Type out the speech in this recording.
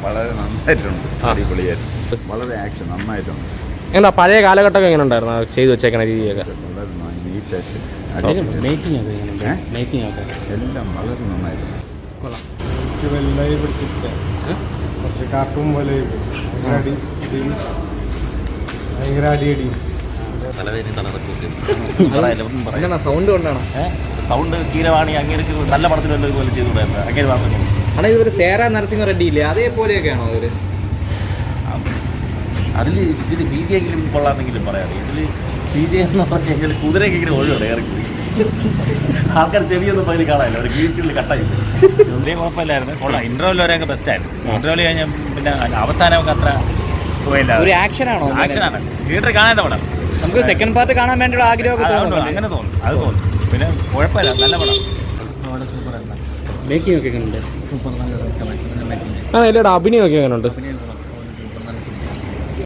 വളരെ നന്നായിട്ടുണ്ട്, അടിപൊളിയായിരുന്നു, വളരെ ആക്ഷൻ നന്നായിട്ടുണ്ട്. എങ്ങനെ പഴയ കാലഘട്ടമൊക്കെ എങ്ങനെ ഉണ്ടായിരുന്നു ചെയ്തു വെച്ചേക്കണ രീതിയൊക്കെ? വളരെ നീറ്റായിട്ട് എല്ലാം വളരെ നന്നായിരുന്നു. കൊള്ളാം. കുറച്ച് കാർട്ടൂൺ പോലെ ഭയങ്കര അടിയടി സൗണ്ട് കൊണ്ടാണ് സൗണ്ട് കീരവാണി അങ്ങനെ നല്ല പടത്തിൽ പോലെ ചെയ്തുകൂടായിരുന്നു. അങ്ങനെ പറഞ്ഞു ആണോ ഇതൊരു സേര നരസിംഹ റെഡ്ഡി ഇല്ലേ അതേപോലെയൊക്കെയാണോ അവര്? ഇതിൽ സി ജി എങ്കിലും കൊള്ളാമെന്നെങ്കിലും പറയാം. ഇതിൽ സി ജി എന്ന് പറഞ്ഞു കഴിഞ്ഞാൽ കുതിരയ്ക്ക് ഇങ്ങനെ ഒഴിവുണ്ട് ഇറക്കി ആൾക്കാർ ചെവിയൊന്നും പകുതി കാണാനില്ല, ഒരു ഗീറ്റിൽ കട്ടായില്ല. വലിയ കുഴപ്പമില്ലായിരുന്നു, കൊള്ളാം. ഇൻ്റർവെൽ വരെയൊക്കെ ബെസ്റ്റായിരുന്നു. ഇൻ്റർവെൽ കഴിഞ്ഞാൽ പിന്നെ അവസാനമൊക്കെ അത്ര സുഖമില്ല. ഒരു ആക്ഷനാണോ? ആക്ഷനാണ്, തിയേറ്ററിൽ കാണേണ്ട പടം. നമുക്ക് സെക്കൻഡ് പാർട്ട് കാണാൻ വേണ്ടിയുള്ള ആഗ്രഹമൊക്കെ അങ്ങനെ തോന്നും, അത് തോന്നും. പിന്നെ കുഴപ്പമില്ല, നല്ല പടം. മേക്കിംഗ് ഒക്കെ എങ്ങനെയുണ്ട്? ആ ഇല്ലടാ, അഭിനയമൊക്കെ എങ്ങനെയുണ്ട്?